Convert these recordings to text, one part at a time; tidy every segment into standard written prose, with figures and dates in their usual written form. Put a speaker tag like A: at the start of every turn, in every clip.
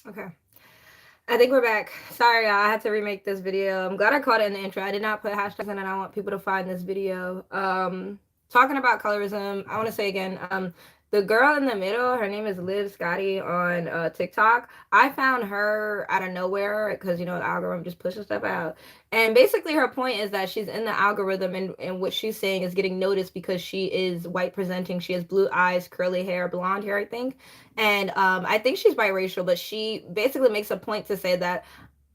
A: Okay. I think we're back. Sorry, y'all. I had to remake this video. I'm glad I caught it in the intro. I did not put hashtags in, and I want people to find this video. Talking about colorism, I want to say again, the girl in the middle, her name is Liv Scotty on TikTok. I found her out of nowhere because, the algorithm just pushes stuff out. And basically, her point is that she's in the algorithm, and what she's saying is getting noticed because she is white presenting. She has blue eyes, curly hair, blonde hair, I think. And I think she's biracial, but she basically makes a point to say that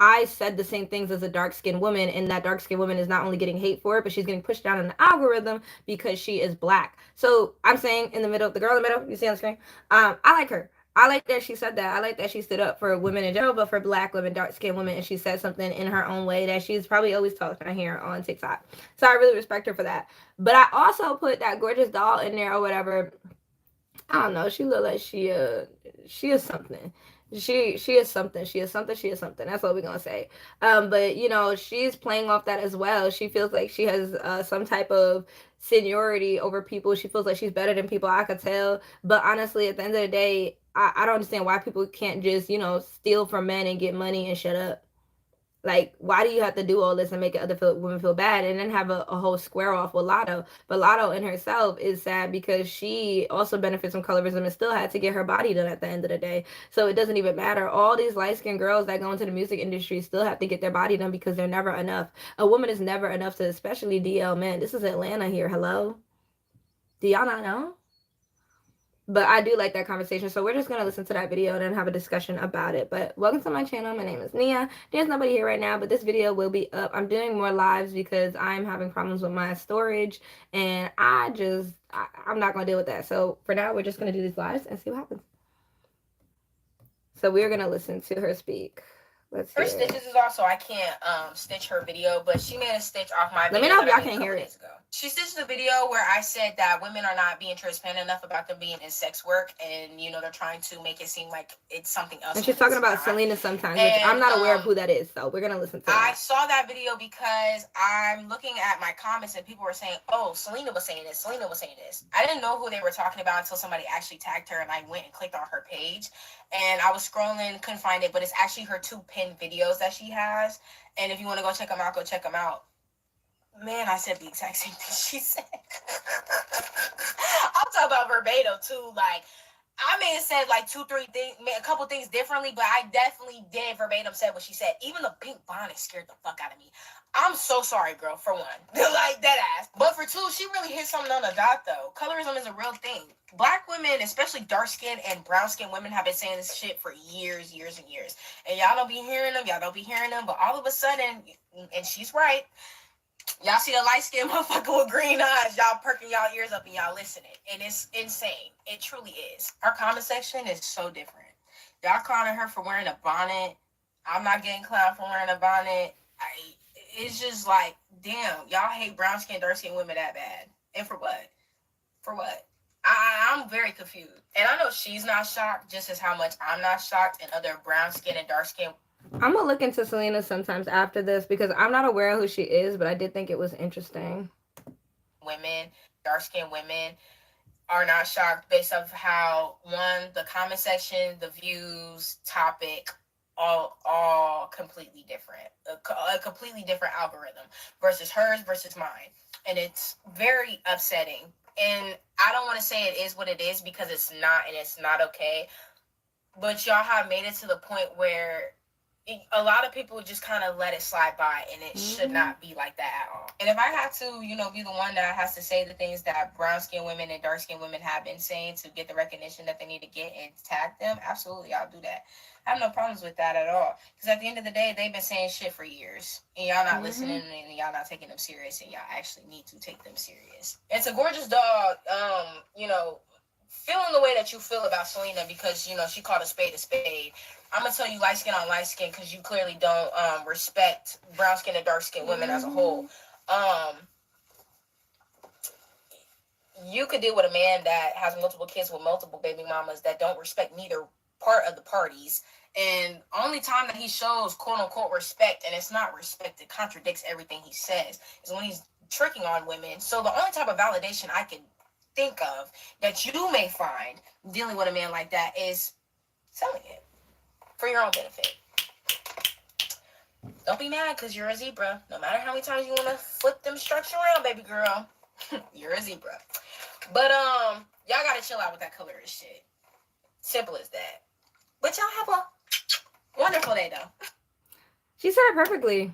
A: I said the same things as a dark skinned woman, and that dark skinned woman is not only getting hate for it, but she's getting pushed down in the algorithm because she is black. So I'm saying in the middle, the girl in the middle, you see on the screen, I like her. I like that she said that. I like that she stood up for women in general, but for black women, dark skinned women, and she said something in her own way that she's probably always talked on here on TikTok. So I really respect her for that. But I also put that gorgeous doll in there or whatever. I don't know. She look like she is something. She is something. She is something. She is something. That's what we're gonna say. But she's playing off that as well. She feels like she has some type of seniority over people. She feels like she's better than people. I could tell. But honestly, at the end of the day, I don't understand why people can't just steal from men and get money and shut up. Like, why do you have to do all this and make women feel bad and then have a whole square off with Lotto? But Lotto in herself is sad because she also benefits from colorism and still had to get her body done at the end of the day. So it doesn't even matter. All these light skinned girls that go into the music industry still have to get their body done because they're never enough. A woman is never enough to, especially DL men. This is Atlanta here. Hello? Do y'all not know? But I do like that conversation. So we're just going to listen to that video and then have a discussion about it. But welcome to my channel. My name is Nia. There's nobody here right now, but this video will be up. I'm doing more lives because I'm having problems with my storage. And I'm not going to deal with that. So for now, we're just going to do these lives and see what happens. So we're going to listen to her speak. Let's
B: Her
A: hear it.
B: stitches is also, I can't stitch her video, but she made a stitch off my
A: Let
B: video.
A: me know if y'all can't hear it.
B: She stitched the video where I said that women are not being transparent enough about them being in sex work, and they're trying to make it seem like it's something else.
A: And she's talking about Selena sometimes, which I'm not aware of who that is, so we're gonna listen to that.
B: I saw that video because I'm looking at my comments and people were saying, oh, Selena was saying this, Selena was saying this. I didn't know who they were talking about until somebody actually tagged her, and I went and clicked on her page, and I was scrolling, couldn't find it, but it's actually her 2 pinned videos that she has, and if you want to go check them out, go check them out. Man, I said the exact same thing she said. I'm talking about verbatim too. Like, I may have said like 2, 3 things, a couple things differently, but I definitely did verbatim said what she said. Even the pink bonnet scared the fuck out of me. I'm so sorry, girl, for one. Like, that ass. But for 2, she really hit something on the dot, though. Colorism is a real thing. Black women, especially dark-skinned and brown-skinned women, have been saying this shit for years, years, and years. And y'all don't be hearing them, but all of a sudden, and she's right, y'all see a light-skinned motherfucker with green eyes, y'all perking y'all ears up and y'all listening. And it's insane. It truly is. Our comment section is so different. Y'all clowning her for wearing a bonnet. I'm not getting clowned for wearing a bonnet. It's just like, damn, y'all hate brown-skinned, dark-skinned women that bad. And for what? For what? I'm very confused. And I know she's not shocked just as how much I'm not shocked, and other brown-skinned and dark-skinned.
A: I'm gonna look into Selena sometimes after this because I'm not aware of who she is, but I did think it was interesting.
B: Women, dark-skinned women, are not shocked based off how, one, the comment section, the views, topic, all completely different. A completely different algorithm versus hers versus mine. And it's very upsetting. And I don't want to say it is what it is because it's not, and it's not okay. But y'all have made it to the point where a lot of people just kind of let it slide by, and it should not be like that at all. And if I had to, be the one that has to say the things that brown-skinned women and dark-skinned women have been saying to get the recognition that they need to get and tag them, absolutely, I'll do that. I have no problems with that at all. Because at the end of the day, they've been saying shit for years. And y'all not listening, and y'all not taking them serious, and y'all actually need to take them serious. It's a gorgeous dog, feeling the way that you feel about Selena because, she called a spade a spade. I'm going to tell you light skin on light skin because you clearly don't respect brown skin and dark skin women as a whole. You could deal with a man that has multiple kids with multiple baby mamas that don't respect neither part of the parties. And only time that he shows quote unquote respect, and it's not respect, it contradicts everything he says, is when he's tricking on women. So the only type of validation I can think of that you may find dealing with a man like that is selling it. For your own benefit. Don't be mad because you're a zebra. No matter how many times you want to flip them strokes around, baby girl, you're a zebra. But y'all gotta chill out with that colorist shit. Simple as that. But y'all have a wonderful day though.
A: She said it perfectly.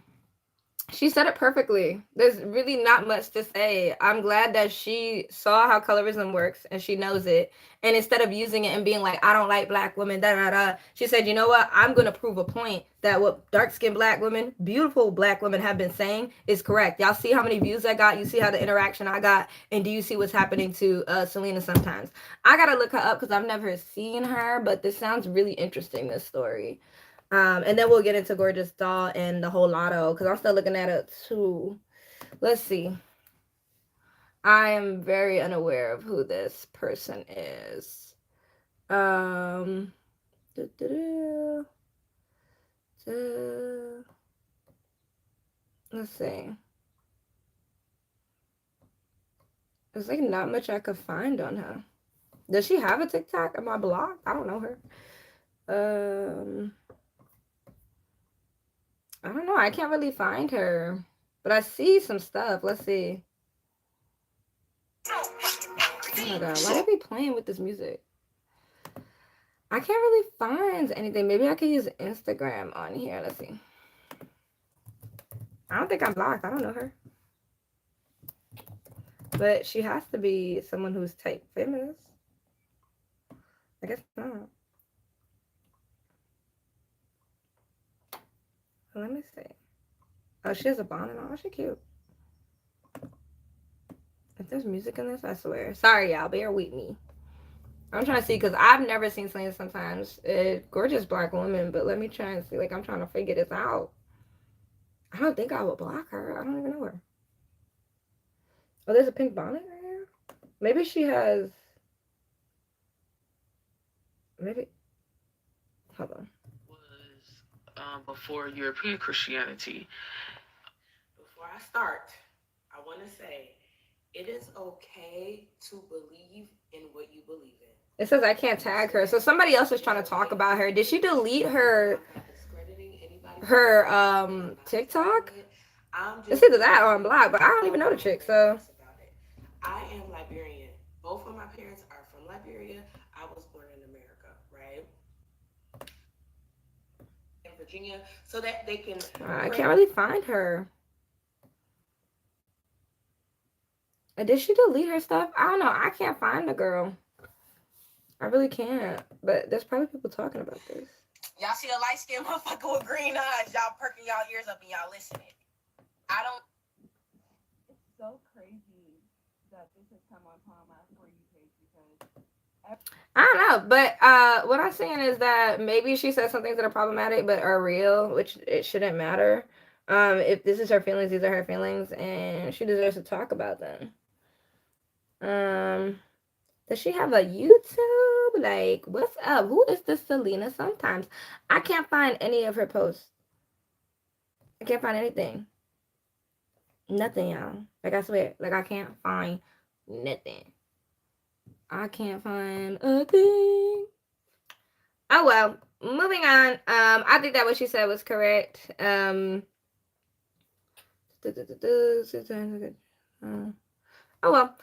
A: She said it perfectly. There's really not much to say. I'm glad that she saw how colorism works and she knows it. And instead of using it and being like, I don't like black women, da da da, she said, you know what? I'm going to prove a point that what dark skinned black women, beautiful black women have been saying is correct. Y'all see how many views I got? You see how the interaction I got? And do you see what's happening to Selena sometimes? I got to look her up because I've never seen her, but this sounds really interesting, this story. And then we'll get into Gorgeous Doll and the whole lotto because I'm still looking at it too. Let's see. I am very unaware of who this person is. Let's see. There's like not much I could find on her. Does she have a TikTok? Am I blocked? I don't know her. I don't know. I can't really find her. But I see some stuff. Let's see. Oh my god, why are they playing with this music? I can't really find anything. Maybe I could use Instagram on here. Let's see. I don't think I'm blocked. I don't know her. But she has to be someone who's type famous. I guess not. Let me see. Oh, she has a bonnet on. Oh, she cute. If there's music in this, I swear. Sorry, y'all. Bear with me. I'm trying to see because I've never seen Selena sometimes. Gorgeous black woman, but let me try and see. Like, I'm trying to figure this out. I don't think I would block her. I don't even know her. Oh, there's a pink bonnet right here? Maybe she has... Maybe... Hold on.
C: Was before European Christianity. Before I start, I want to say it is okay to believe in what you believe in.
A: It says I can't tag her. So somebody else is trying to talk about her. Did she delete her TikTok? It's either that or I'm blocked, but I don't even know the chick, so.
C: I am Liberian. Both of my parents are from Liberia. I was born in America, right? In Virginia, so that they can...
A: I can't really find her. Did she delete her stuff? I don't know. I can't find the girl. I really can't. But there's probably people talking about this.
B: Y'all see a light-skinned motherfucker with green eyes. Y'all perking y'all ears up and y'all listening. I don't...
D: It's so crazy that this has come upon my For You page because...
A: I don't know. But what I'm saying is that maybe she said some things that are problematic but are real, which it shouldn't matter. If this is her feelings, these are her feelings, and she deserves to talk about them. Does she have a YouTube? Like, what's up? Who is this Selena sometimes? I can't find any of her posts. I can't find anything. Nothing, y'all. Like, I swear. Like, I can't find nothing. I can't find a thing. Oh, well. Moving on. I think that what she said was correct. Oh well.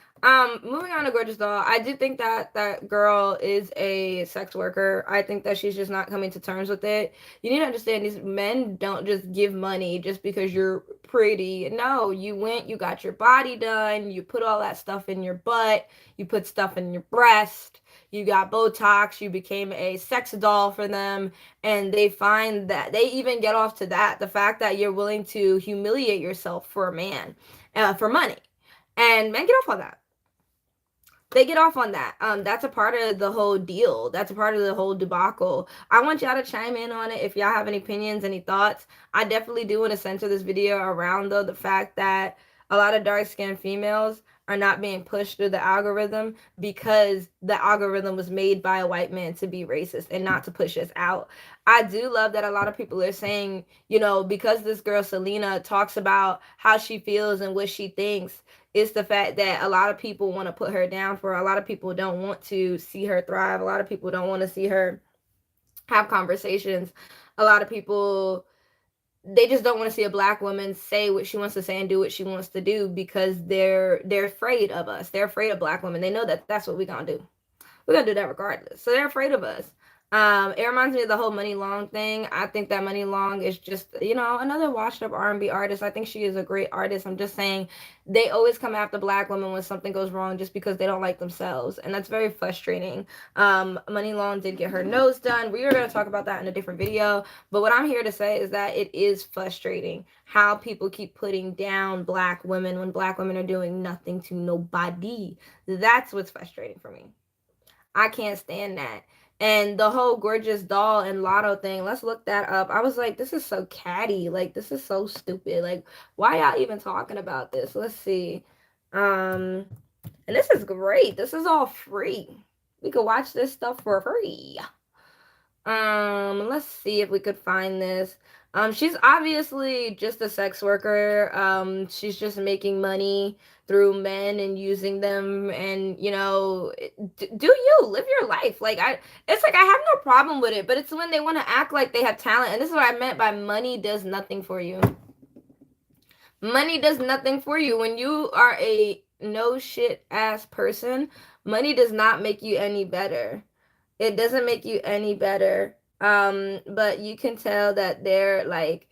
A: Moving on to Gorgeous Doll, I do think that that girl is a sex worker. I think that she's just not coming to terms with it. You need to understand these men don't just give money just because you're pretty. No, you went, you got your body done, you put all that stuff in your butt, you put stuff in your breast, you got Botox, you became a sex doll for them, and they find that they even get off to that, the fact that you're willing to humiliate yourself for a man, for money. And men get off on that. They get off on that. That's a part of the whole deal. That's a part of the whole debacle. I want y'all to chime in on it if y'all have any opinions, any thoughts. I definitely do want to center this video around, though, the fact that a lot of dark-skinned females are not being pushed through the algorithm because the algorithm was made by a white man to be racist and not to push us out. I do love that a lot of people are saying, you know, because this girl Selena talks about how she feels and what she thinks, it's the fact that a lot of people want to put her down for. A lot of people don't want to see her thrive. A lot of people don't want to see her have conversations, a lot of people, they just don't want to see a black woman say what she wants to say and do what she wants to do because they're afraid of us. They're afraid of black women. They know that that's what we're gonna do. We're gonna do that regardless. So they're afraid of us. It reminds me of the whole Money Long thing. I think that Money Long is just, another washed up R&B artist. I think she is a great artist. I'm just saying they always come after black women when something goes wrong just because they don't like themselves, and that's very frustrating. Money Long did get her nose done. We were gonna talk about that in a different video, but what I'm here to say is that it is frustrating how people keep putting down black women when black women are doing nothing to nobody. That's what's frustrating for me. I can't stand that. And the whole gorgeous doll and lotto thing, let's look that up. I was like, this is so catty. Like, this is so stupid. Like, why y'all even talking about this? Let's see. And this is great. This is all free. We could watch this stuff for free. Let's see if we could find this. She's obviously just a sex worker. She's just making money through men and using them, and do you live your life? Like, it's like I have no problem with it, but it's when they want to act like they have talent, and this is what I meant by money does nothing for you. Money does nothing for you when you are a no shit ass person. Money does not make you any better. It doesn't make you any better. But you can tell that they're like,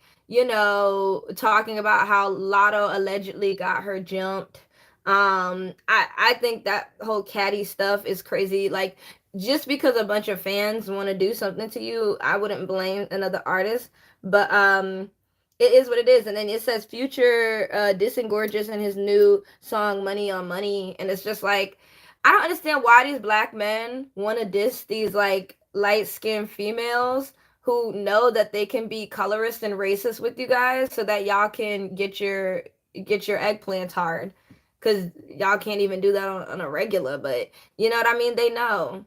A: talking about how Lotto allegedly got her jumped. I think that whole catty stuff is crazy. Like, just because a bunch of fans want to do something to you, I wouldn't blame another artist. But it is what it is. And then it says Future dissing Gorgeous in his new song Money on Money, and it's just like, I don't understand why these black men want to diss these like light skinned females who know that they can be colorist and racist with you guys so that y'all can get your eggplants hard, because y'all can't even do that on a regular. But you know what I mean, they know,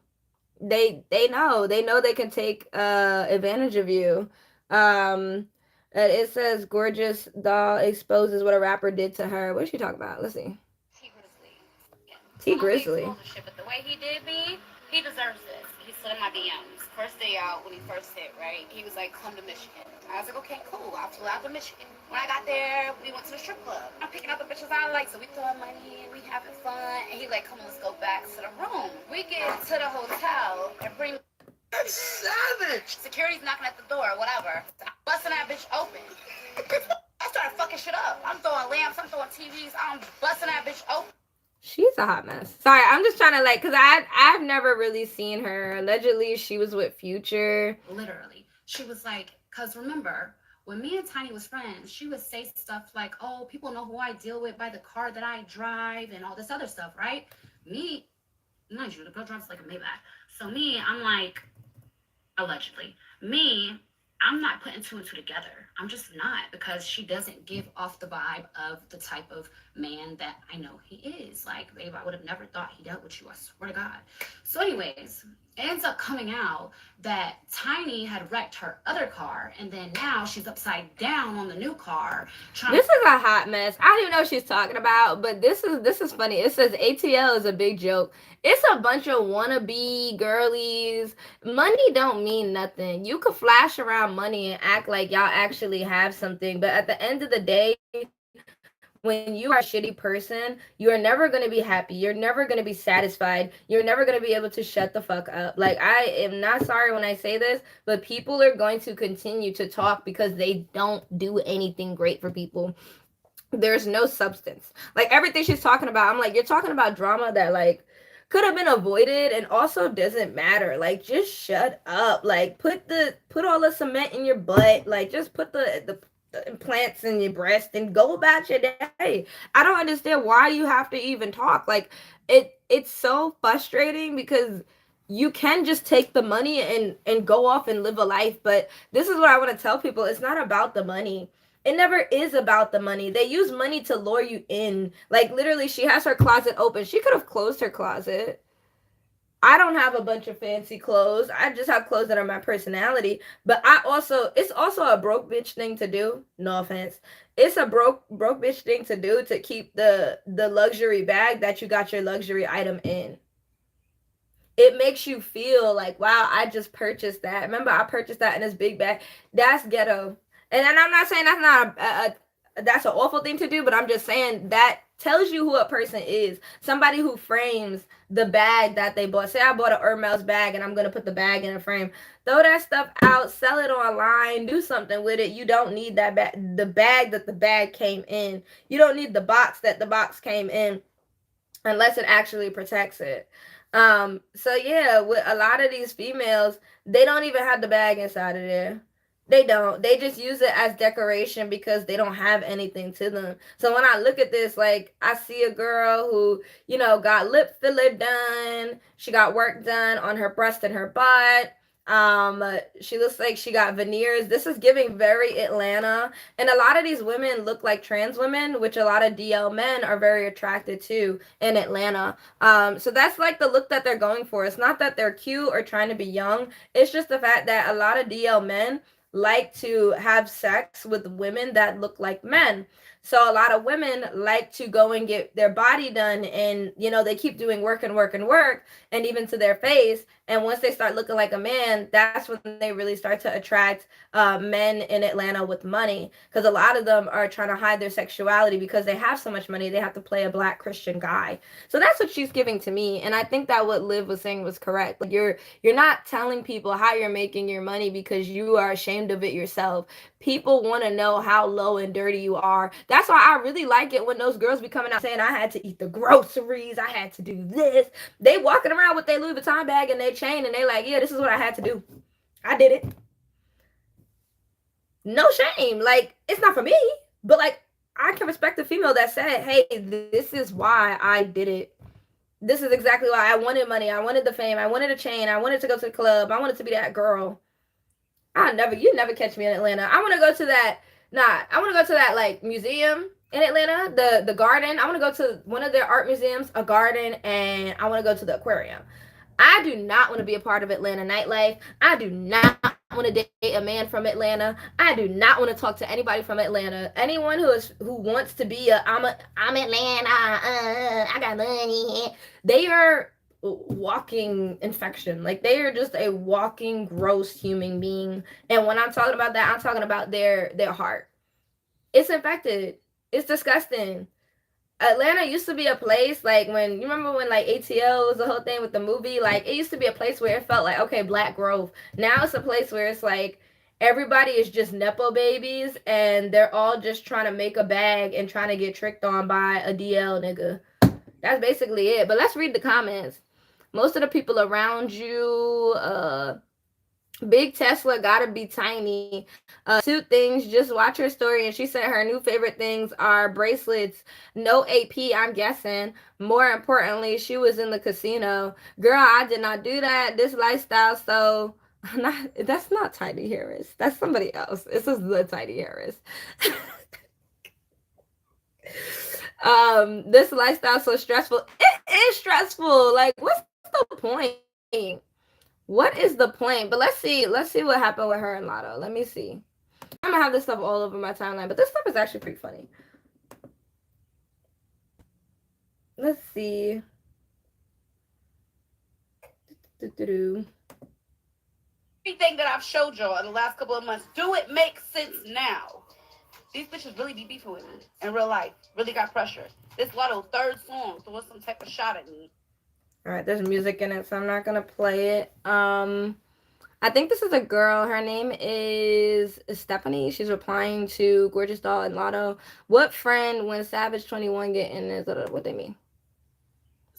A: they know they can take advantage of you. It says Gorgeous doll exposes what a rapper did to her. What is she talking about? Let's see.
E: T Grizzly. Yeah.
A: T
E: I'm gonna be
A: Grizzly.
E: exposing shit, but the way he did me, he deserves this. He slid in my DMs. First day out when he first hit, right? He was like, come to Michigan. I was like, okay, cool. I flew out to Michigan. When I got there, we went to the strip club. I'm picking out the bitches I like, so we throwing money and we having fun. And he like, come on, let's go back to the room. We get to the hotel and bring. That's savage. Security's knocking at the door, whatever. I'm busting that bitch open. I started fucking shit up. I'm throwing lamps, I'm throwing TVs, I'm busting that bitch open.
A: She's a hot mess. Sorry, I'm just trying to like, cause I've never really seen her. Allegedly, she was with Future.
E: Literally, she was like, cause remember when me and Tiny was friends, she would say stuff like, "Oh, people know who I deal with by the car that I drive and all this other stuff," right? Me, mind you, the girl drives like a Maybach. So me, I'm like, allegedly, me, I'm not putting two and two together. I'm just not, because she doesn't give off the vibe of the type of man that I know he is. Like, babe, I would have never thought he dealt with you. I swear to God. So, anyways, it ends up coming out that Tiny had wrecked her other car, and then now she's upside down on the new car.
A: This is a hot mess. I don't even know what she's talking about, but this is funny. It says ATL is a big joke. It's a bunch of wannabe girlies. Money don't mean nothing. You could flash around money and act like y'all actually have something, but at the end of the day, when you are a shitty person, you are never going to be happy. You're never going to be satisfied. You're never going to be able to shut the fuck up. Like, I am not sorry when I say this, but people are going to continue to talk because they don't do anything great for people. There's no substance. Like, everything she's talking about, I'm like, you're talking about drama that like could have been avoided and also doesn't matter. Like, just shut up. Like, put all the cement in your butt. Like, just put the implants in your breast and go about your day. I don't understand why you have to even talk. Like, it's so frustrating because you can just take the money and go off and live a life. But this is what I want to tell people. It's not about the money. It never is about the money. They use money to lure you in. Like, literally, she has her closet open. She could have closed her closet. I don't have a bunch of fancy clothes. I just have clothes that are my personality. But it's also a broke bitch thing to do. No offense. It's a broke bitch thing to do to keep the luxury bag that you got your luxury item in. it makes you feel like, wow, I just purchased that. Remember, I purchased that in this big bag. That's ghetto. And I'm not saying that's not that's an awful thing to do, but I'm just saying that tells you who a person is. Somebody who frames the bag that they bought. Say I bought an Hermes bag and I'm gonna put the bag in a frame. Throw that stuff out, sell it online, do something with it. You don't need that bag, the bag that the bag came in. You don't need the box that the box came in unless it actually protects it. So yeah, with a lot of these females, they don't even have the bag inside of there. They don't. They just use it as decoration because they don't have anything to them. So when I look at this, like I see a girl who, got lip filler done. She got work done on her breast and her butt. She looks like she got veneers. This is giving very Atlanta. And a lot of these women look like trans women, which a lot of DL men are very attracted to in Atlanta. So that's like the look that they're going for. It's not that they're cute or trying to be young. It's just the fact that a lot of DL men like to have sex with women that look like men. So a lot of women like to go and get their body done, and they keep doing work and work and work, and even to their face. And once they start looking like a man, that's when they really start to attract men in Atlanta with money, because a lot of them are trying to hide their sexuality because they have so much money. They have to play a black Christian guy. So that's what she's giving to me, and I think that what Liv was saying was correct. Like you're not telling people how you're making your money because you are ashamed of it yourself. People want to know how low and dirty you are. That's why I really like it when those girls be coming out saying I had to eat the groceries, I had to do this. They walking around with their Louis Vuitton bag and their chain, and they like, yeah, this is what I had to do. I did it. No shame. Like, it's not for me, but like, I can respect a female that said, hey, this is why I did it. This is exactly why I wanted money. I wanted the fame. I wanted a chain. I wanted to go to the club. I wanted to be that girl. You never catch me in Atlanta. I want to go to that. I want to go to that like museum in Atlanta, the garden. I want to go to one of their art museums, a garden, and I want to go to the aquarium. I do not want to be a part of Atlanta nightlife. I do not want to date a man from Atlanta. I do not want to talk to anybody from Atlanta. Anyone who wants to be I'm Atlanta. I got money. They are walking infection. Like they are just a walking gross human being. And when I'm talking about that, I'm talking about their heart. It's infected. It's disgusting. Atlanta used to be a place like when you remember when like ATL was the whole thing with the movie. Like it used to be a place where it felt like okay, black growth. Now it's a place where it's like everybody is just nepo babies and they're all just trying to make a bag and trying to get tricked on by a DL nigga. That's basically it. But let's read the comments. Most of the people around you, Big Tesla gotta be tiny. Two things, just watch her story. And she said her new favorite things are bracelets, no AP, I'm guessing. More importantly, she was in the casino. Girl, I did not do that. This lifestyle, so that's not Tiny Harris. That's somebody else. This is the Tiny Harris. This lifestyle so stressful. It is stressful. Like, what's the point? What is the point? But let's see what happened with her and Lotto. Let me see. I'm gonna have this stuff all over my timeline, but this stuff is actually pretty funny. Let's see.
E: Everything that I've showed y'all in the last couple of months, do it make sense now? These bitches really be beefing with me in real life. Really got pressure. This Lotto third song throwing some type of shot at me.
A: All right, there's music in it, so I'm not gonna play it. I think this is a girl. Her name is Stephanie. She's replying to Gorgeous Doll and Lotto. What friend when Savage 21 get in is what they mean?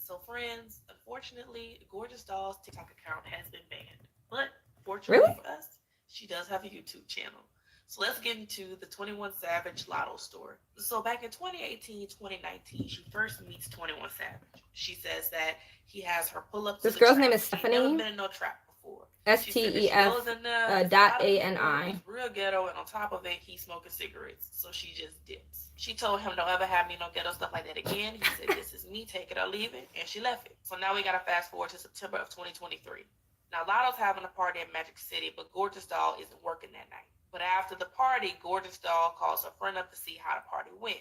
C: So friends, unfortunately, Gorgeous Doll's TikTok account has been banned. But fortunately for us, she does have a YouTube channel. So let's get into the 21 Savage Lotto story. So back in 2018, 2019, she first meets 21 Savage. She says that he has her pull up to
A: this girl's name is Stephanie.
C: She's never been in no trap before.
A: STEF.ANI.
C: Real ghetto, and on top of it, he's smoking cigarettes. So she just dips. She told him, don't ever have me no ghetto stuff like that again. He said, this is me, take it or leave it. And she left it. So now we got to fast forward to September of 2023. Now, Lotto's having a party in Magic City, but Gorgeous Doll isn't working that night. But after the party, Gorgeous Doll calls her friend up to see how the party went.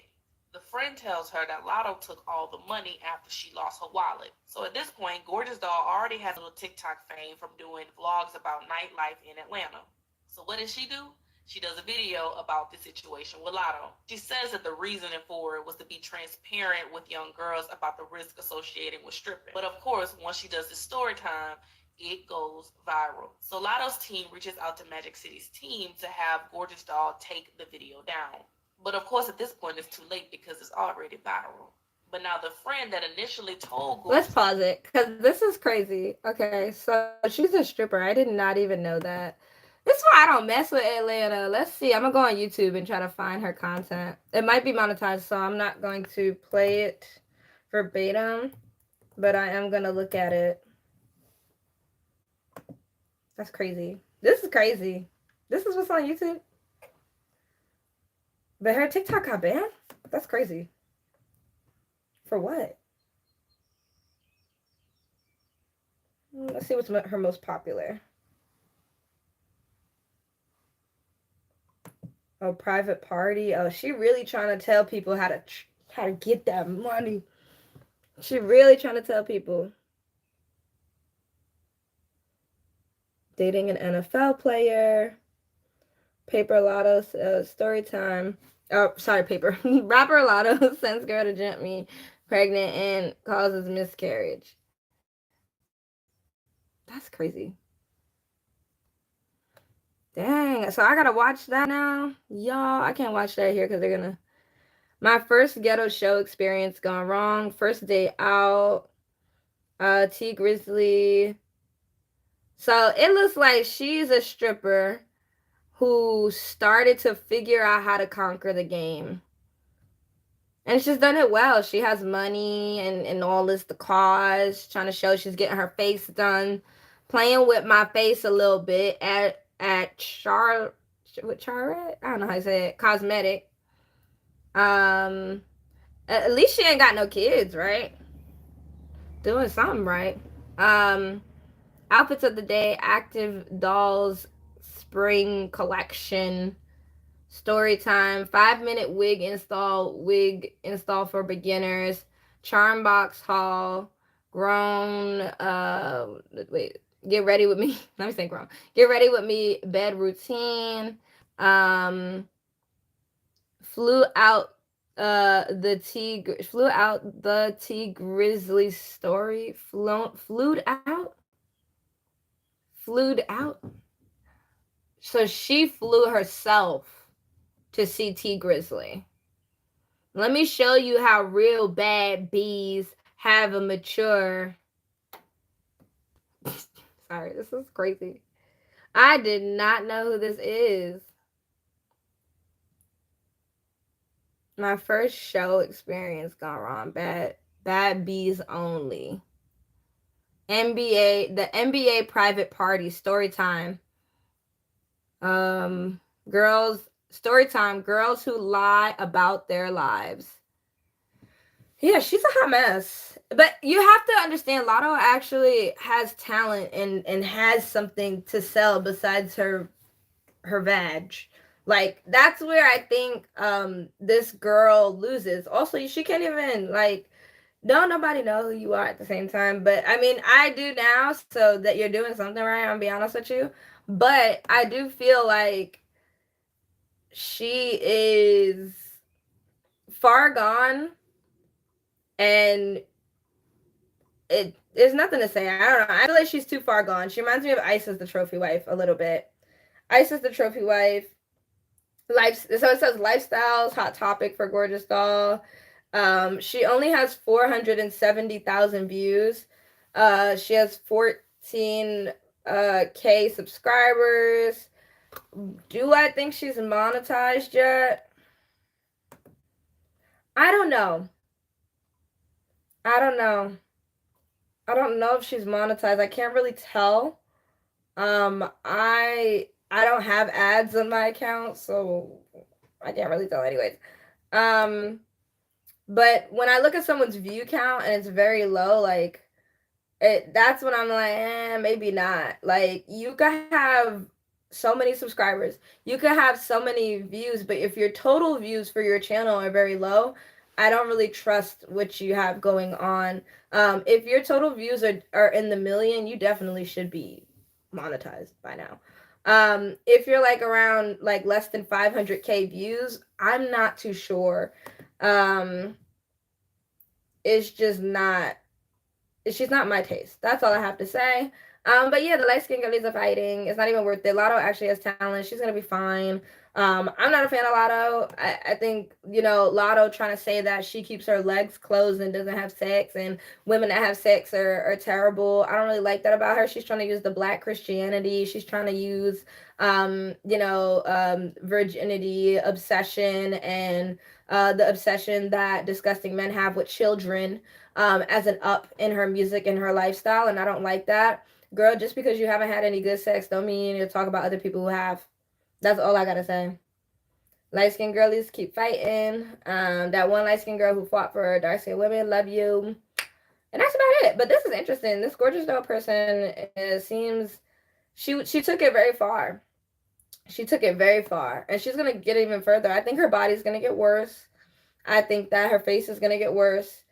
C: The friend tells her that Lotto took all the money after she lost her wallet. So at this point, Gorgeous Doll already has a little TikTok fame from doing vlogs about nightlife in Atlanta. So what does she do? She does a video about the situation with Lotto. She says that the reasoning for it was to be transparent with young girls about the risk associated with stripping. But of course, once she does the story time, it goes viral. So Lotto's team reaches out to Magic City's team to have Gorgeous Doll take the video down. But of course, at this point, it's too late because it's already viral. But now the friend that initially told Gorgeous...
A: Let's pause it because this is crazy. Okay, so she's a stripper. I did not even know that. This is why I don't mess with Atlanta. Let's see. I'm gonna go on YouTube and try to find her content. It might be monetized, so I'm not going to play it verbatim, but I am gonna look at it. That's crazy. This is crazy. This is what's on YouTube. But her TikTok got banned? That's crazy. For what? Let's see what's her most popular. Oh, private party. Oh, she really trying to tell people how to get that money. She really trying to tell people. Dating an NFL player. Paper Lotto story time. Oh, sorry, Paper. Rapper Lotto sends girl to jump me pregnant and causes miscarriage. That's crazy. Dang. So I gotta watch that now? Y'all, I can't watch that here because they're gonna... My first ghetto show experience gone wrong. First day out. T Grizzly. So it looks like she's a stripper who started to figure out how to conquer the game. And she's done it well. She has money and all this, the cause, trying to show she's getting her face done. Playing with my face a little bit at Charlotte. I don't know how to say it. Cosmetic. At least she ain't got no kids, right? Doing something right. Outfits of the day, Active Dolls Spring Collection. Story time, 5-minute wig install for beginners, charm box haul, grown, get ready with me. Let me say grown. Get ready with me, bed routine, flew out the T Grizzly story, flued out. So she flew herself to see T Grizzly. Let me show you how real bad bees have a mature... Sorry, this is crazy. I did not know who this is. My first show experience gone wrong. Bad bees only. The NBA private party story time. Girls story time. Girls who lie about their lives. Yeah, she's a hot mess. But you have to understand, Lotto actually has talent and has something to sell besides her vag. Like, that's where I think this girl loses. Also, she can't even, like, don't nobody know who you are at the same time. But I mean, I do now, so that you're doing something right, I'm gonna be honest with you. But I do feel like she is far gone, and there's nothing to say. I don't know. I feel like she's too far gone. She reminds me of Isis the trophy wife a little bit. Isis the trophy wife. So it says lifestyles, hot topic for Gorgeous Doll. She only has 470,000 views. She has 14 K subscribers. Do I think she's monetized yet? I don't know. I don't know if she's monetized. I can't really tell. I don't have ads on my account, so I can't really tell anyways. But when I look at someone's view count and it's very low, like, that's when I'm like, maybe not. Like, you could have so many subscribers, you could have so many views, but if your total views for your channel are very low, I don't really trust what you have going on. If your total views are in the million, you definitely should be monetized by now. If you're like around like less than 500K views, I'm not too sure. Um, it's just not she's not my taste. That's all I have to say. But yeah, the light skinned girlies are fighting. It's not even worth it. Lotto actually has talent. She's gonna be fine. I'm not a fan of Lotto. I think, you know, Lotto trying to say that she keeps her legs closed and doesn't have sex, and women that have sex are terrible. I don't really like that about her. She's trying to use the black Christianity. She's trying to use, virginity, obsession, and the obsession that disgusting men have with children, as an up in her music and her lifestyle, and I don't like that. Girl, just because you haven't had any good sex don't mean you need to talk about other people who have. That's all I gotta say. Light skinned girlies keep fighting. That one light skinned girl who fought for dark skinned women, love you. And that's about it. But this is interesting. This gorgeous dope person seems she took it very far. She took it very far, and she's gonna get even further. I think her body's gonna get worse. I think that her face is gonna get worse.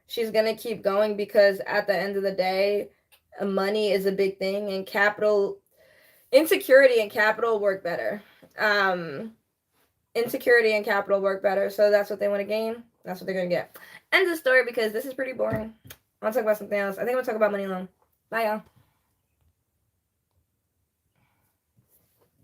A: She's gonna keep going because at the end of the day, money is a big thing, and capital, insecurity and capital work better. Um, insecurity and capital work better. So that's what they want to gain. That's what they're gonna get. End of the story, because this is pretty boring. I'll talk about something else. I think I'm gonna talk about money loan. Bye, y'all.